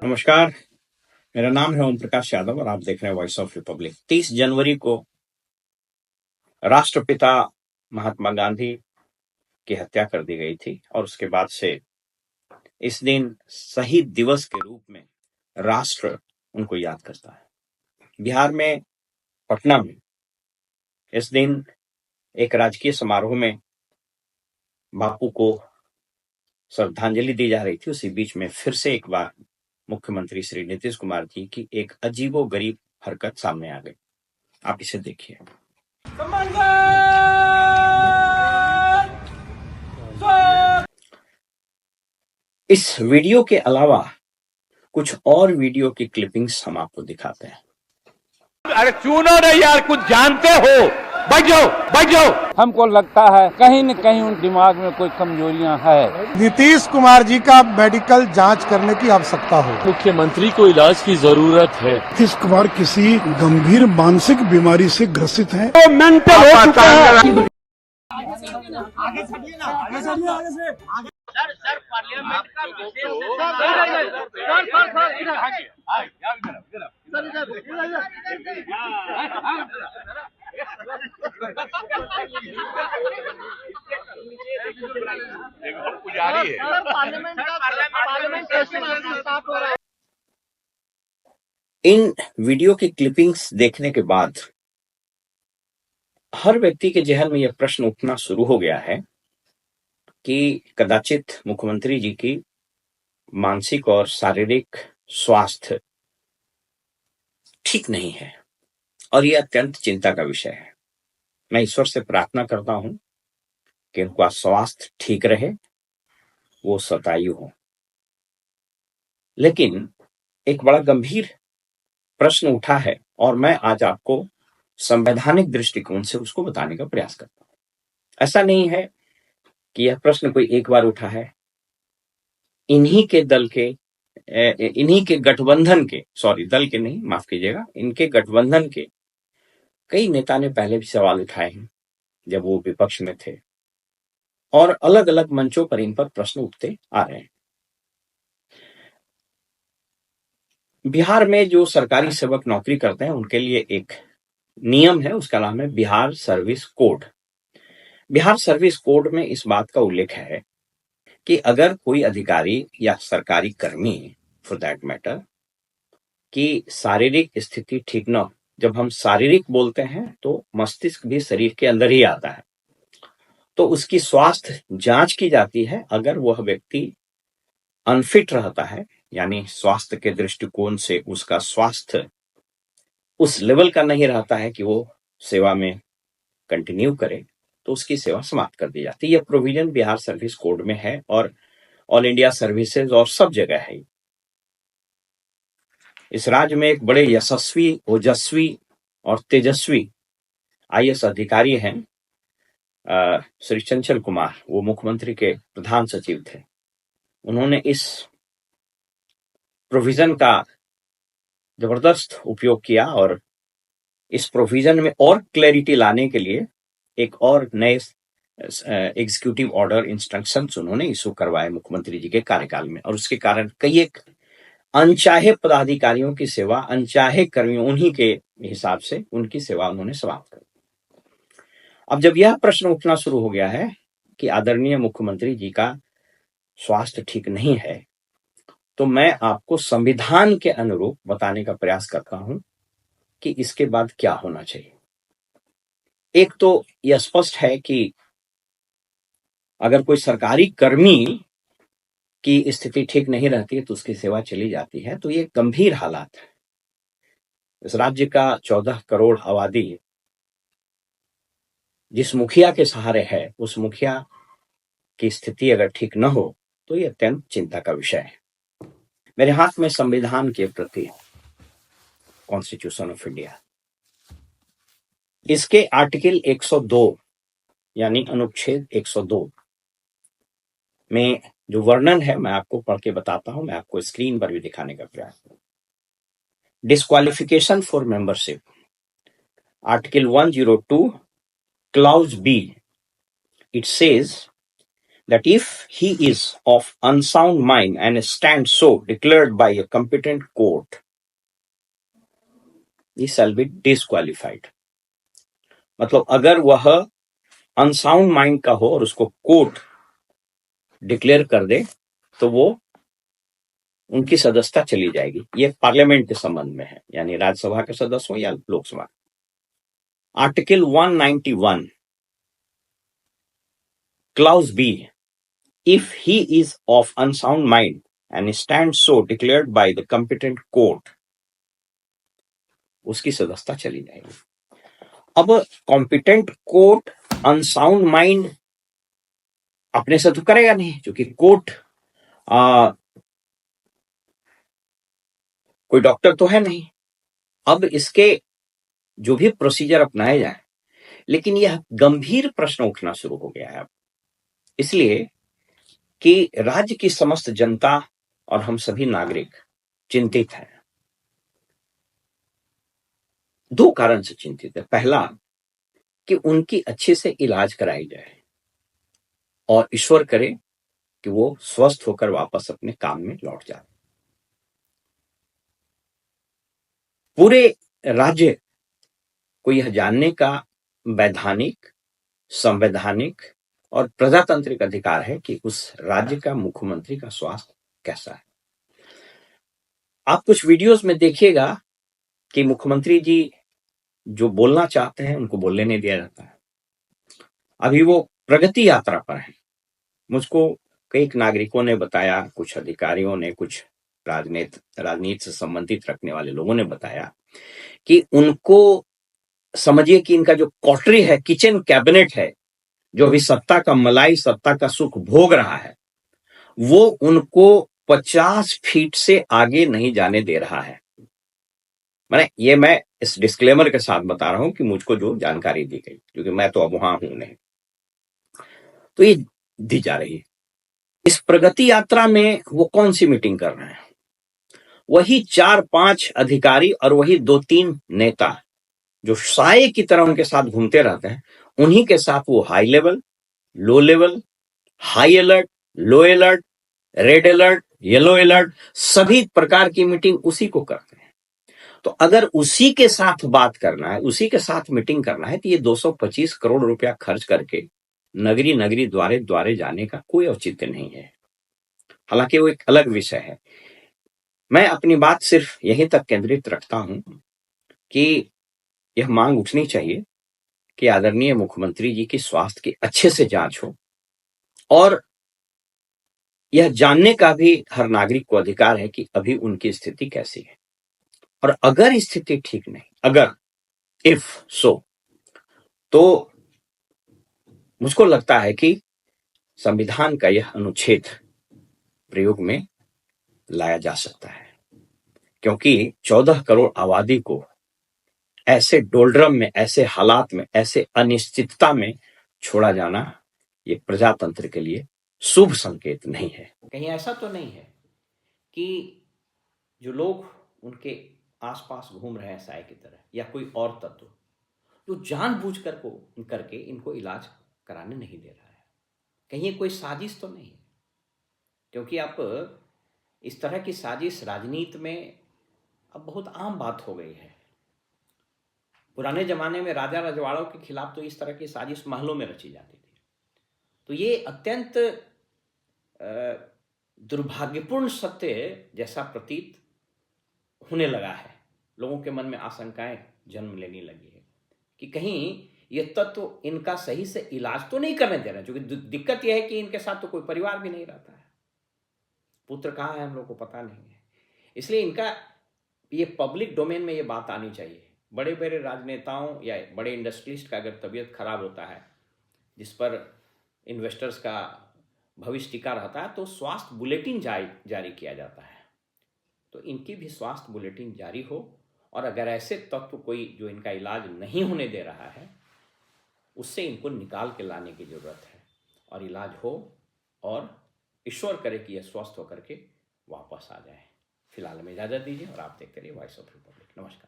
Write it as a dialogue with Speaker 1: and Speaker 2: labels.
Speaker 1: नमस्कार, मेरा नाम है ओम प्रकाश यादव और आप देख रहे हैं वॉइस ऑफ रिपब्लिक। 30 जनवरी को राष्ट्रपिता महात्मा गांधी की हत्या कर दी गई थी और उसके बाद से इस दिन शहीद दिवस के रूप में राष्ट्र उनको याद करता है। बिहार में पटना में इस दिन एक राजकीय समारोह में बापू को श्रद्धांजलि दी जा रही थी। उसी बीच में फिर से एक बार मुख्यमंत्री श्री नीतीश कुमार जी की एक अजीबोगरीब हरकत सामने आ गई। आप इसे देखिए। इस वीडियो के अलावा कुछ और वीडियो की क्लिपिंग्स हम आपको दिखाते हैं।
Speaker 2: अरे सुनो ना यार, कुछ जानते हो, बैठ जाओ।
Speaker 3: हमको लगता है कहीं न कहीं उन दिमाग में कोई कमजोरियां है।
Speaker 4: नीतीश कुमार जी का मेडिकल जांच करने की आवश्यकता हो।
Speaker 5: मुख्यमंत्री को इलाज की जरूरत है।
Speaker 4: नीतीश कुमार किसी गंभीर मानसिक बीमारी से ग्रसित हैं।
Speaker 2: तो मेंटल हो चुका है।
Speaker 6: सर पार्लियामेंट का
Speaker 2: पुजारी है।
Speaker 1: इन वीडियो की क्लिपिंग्स देखने के बाद हर व्यक्ति के जहन में यह प्रश्न उठना शुरू हो गया है कि कदाचित मुख्यमंत्री जी की मानसिक और शारीरिक स्वास्थ्य ठीक नहीं है और यह अत्यंत चिंता का विषय है। मैं ईश्वर से प्रार्थना करता हूं कि उनका स्वास्थ्य ठीक रहे, वो शतायु हो। लेकिन एक बड़ा गंभीर प्रश्न उठा है और मैं आज आपको संवैधानिक दृष्टिकोण से उसको बताने का प्रयास करता हूं। ऐसा नहीं है कि यह प्रश्न कोई एक बार उठा है। इन्हीं के गठबंधन के, दल के नहीं, माफ कीजिएगा, इनके गठबंधन के कई नेता ने पहले भी सवाल उठाए हैं जब वो विपक्ष में थे और अलग अलग मंचों पर इन पर प्रश्न उठते आ रहे हैं। बिहार में जो सरकारी सेवक नौकरी करते हैं उनके लिए एक नियम है, उसका नाम है Bihar service code. Bihar service code में इस बात का उल्लेख है कि अगर कोई अधिकारी या सरकारी कर्मी फॉर दैट मैटर की शारीरिक स्थिति ठीक न हो, जब हम शारीरिक बोलते हैं तो मस्तिष्क भी शरीर के अंदर ही आता है, तो उसकी स्वास्थ्य जांच की जाती है। अगर वह व्यक्ति अनफिट रहता है, यानी स्वास्थ्य के दृष्टिकोण से उसका स्वास्थ्य उस लेवल का नहीं रहता है कि वो सेवा में कंटिन्यू करे, तो उसकी सेवा समाप्त कर दी जाती है। यह प्रोविजन बिहार सर्विस कोड में है और ऑल इंडिया सर्विसेज और सब जगह है। इस राज्य में एक बड़े यशस्वी, ओजस्वी और तेजस्वी आईएएस अधिकारी हैं, श्री चंचल कुमार। वो मुख्यमंत्री के प्रधान सचिव थे। उन्होंने इस प्रोविजन का जबरदस्त उपयोग किया और इस प्रोविजन में और क्लैरिटी लाने के लिए एक और नए एग्जीक्यूटिव ऑर्डर इंस्ट्रक्शंस उन्होंने इशू करवाए मुख्यमंत्री जी के कार्यकाल में, और उसके कारण कई एक अनचाहे पदाधिकारियों की सेवा, अनचाहे कर्मियों, उन्हीं के हिसाब से उनकी सेवा उन्होंने समाप्त कर दी। अब जब यह प्रश्न उठना शुरू हो गया है कि आदरणीय मुख्यमंत्री जी का स्वास्थ्य ठीक नहीं है, तो मैं आपको संविधान के अनुरूप बताने का प्रयास करता हूं कि इसके बाद क्या होना चाहिए। एक तो यह स्पष्ट है कि अगर कोई सरकारी कर्मी की स्थिति ठीक नहीं रहती है तो उसकी सेवा चली जाती है, तो ये गंभीर हालात है। इस राज्य का 14 करोड़ आबादी जिस मुखिया के सहारे है, उस मुखिया की स्थिति अगर ठीक न हो तो ये अत्यंत चिंता का विषय है। मेरे हाथ में संविधान के प्रति कॉन्स्टिट्यूशन ऑफ इंडिया, इसके आर्टिकल 102 यानी अनुच्छेद 102 में जो वर्णन है मैं आपको पढ़ के बताता हूं। मैं आपको स्क्रीन पर भी दिखाने का प्रयास करूं। Disqualification for membership, article 102 clause B, it says that if he is of unsound mind and stands so declared by a competent court, he shall be disqualified. मतलब अगर वह अनसाउंड माइंड का हो और उसको कोर्ट डिक्लेयर कर दे तो वो उनकी सदस्यता चली जाएगी। ये पार्लियामेंट के संबंध में है, यानी राज्यसभा के सदस्य हो या Lok Sabha. Article 191 clause B, if he is of unsound mind and stands so declared by the competent court, उसकी सदस्यता चली जाएगी। अब कॉम्पिटेंट कोर्ट अनसाउंड माइंड अपने से तो करेगा नहीं, क्योंकि कोर्ट कोई डॉक्टर तो है नहीं। अब इसके जो भी प्रोसीजर अपनाए जाए, लेकिन यह गंभीर प्रश्न उठना शुरू हो गया है अब, इसलिए कि राज्य की समस्त जनता और हम सभी नागरिक चिंतित हैं। दो कारण से चिंतित है। पहला, कि उनकी अच्छे से इलाज कराई जाए और ईश्वर करे कि वो स्वस्थ होकर वापस अपने काम में लौट जाए। पूरे राज्य को यह जानने का वैधानिक, संवैधानिक और प्रजातांत्रिक अधिकार है कि उस राज्य का मुख्यमंत्री का स्वास्थ्य कैसा है। आप कुछ वीडियोस में देखिएगा कि मुख्यमंत्री जी जो बोलना चाहते हैं उनको बोलने नहीं दिया जाता है। अभी वो प्रगति यात्रा पर है। मुझको कई नागरिकों ने बताया, कुछ अधिकारियों ने, कुछ राजनीति से संबंधित रखने वाले लोगों ने बताया कि उनको समझिए कि इनका जो कॉटरी है, किचन कैबिनेट है, जो अभी सत्ता का मलाई, सत्ता का सुख भोग रहा है, वो उनको 50 फीट से आगे नहीं जाने दे रहा है। ये मैं इस डिस्क्लेमर के साथ बता रहा हूं कि मुझको जो जानकारी दी गई, क्योंकि मैं तो अब वहां हूं नहीं, तो ये दी जा रही है। इस प्रगति यात्रा में वो कौन सी मीटिंग कर रहे हैं? वही 4-5 अधिकारी और वही 2-3 नेता जो साए की तरह उनके साथ घूमते रहते हैं, उन्हीं के साथ वो high level, low level, high alert, low alert, red alert, yellow alert, सभी प्रकार की मीटिंग उसी को करते हैं। तो अगर उसी के साथ बात करना है, उसी के साथ मीटिंग करना है, तो ये 225 करोड़ रुपया खर्च करके नगरी नगरी द्वारे द्वारे जाने का कोई औचित्य नहीं है। हालांकि वो एक अलग विषय है। मैं अपनी बात सिर्फ यहीं तक केंद्रित रखता हूं कि यह मांग उठनी चाहिए कि आदरणीय मुख्यमंत्री जी की स्वास्थ्य की अच्छे से जांच हो, और यह जानने का भी हर नागरिक को अधिकार है कि अभी उनकी स्थिति कैसी है। और अगर स्थिति ठीक नहीं, अगर इफ सो, तो मुझको लगता है कि संविधान का यह अनुच्छेद प्रयोग में लाया जा सकता है, क्योंकि 14 करोड़ आबादी को ऐसे डोलड्रम में, ऐसे हालात में, ऐसे अनिश्चितता में छोड़ा जाना, ये प्रजातंत्र के लिए शुभ संकेत नहीं है। कहीं ऐसा तो नहीं है कि जो लोग उनके आसपास घूम रहे हैं साए की तरह, या कोई और तत्व जो जानबूझकर करके इनको इलाज कराने नहीं दे रहा है? कहीं ये कोई साजिश तो नहीं है? क्योंकि आप इस तरह की साजिश राजनीति में अब बहुत आम बात हो गई है। पुराने जमाने में राजा रजवाड़ों के खिलाफ तो इस तरह की साजिश महलों में रची जाती थी। तो ये अत्यंत दुर्भाग्यपूर्ण सत्य जैसा प्रतीत होने लगा है। लोगों के मन में आशंकाएं जन्म लेने लगी है कि कहीं ये तत्व इनका सही से इलाज तो नहीं करने दे रहे हैं, क्योंकि दिक्कत यह है कि इनके साथ तो कोई परिवार भी नहीं रहता है, पुत्र कहाँ है हम लोग को पता नहीं है। इसलिए इनका ये पब्लिक डोमेन में ये बात आनी चाहिए। बड़े बड़े राजनेताओं या बड़े इंडस्ट्रियलिस्ट का अगर तबीयत खराब होता है, जिस पर इन्वेस्टर्स का भविष्य टिका रहता है, तो स्वास्थ्य बुलेटिन जारी किया जाता है। तो इनकी भी स्वास्थ्य बुलेटिन जारी हो, और अगर ऐसे तत्व कोई जो इनका इलाज नहीं होने दे रहा है, उससे इनको निकाल के लाने की जरूरत है और इलाज हो, और ईश्वर करे कि यह स्वस्थ होकर के वापस आ जाए। फिलहाल में इजाजत दीजिए और आप देखते रहिए वॉइस ऑफ रिपब्लिक। नमस्कार।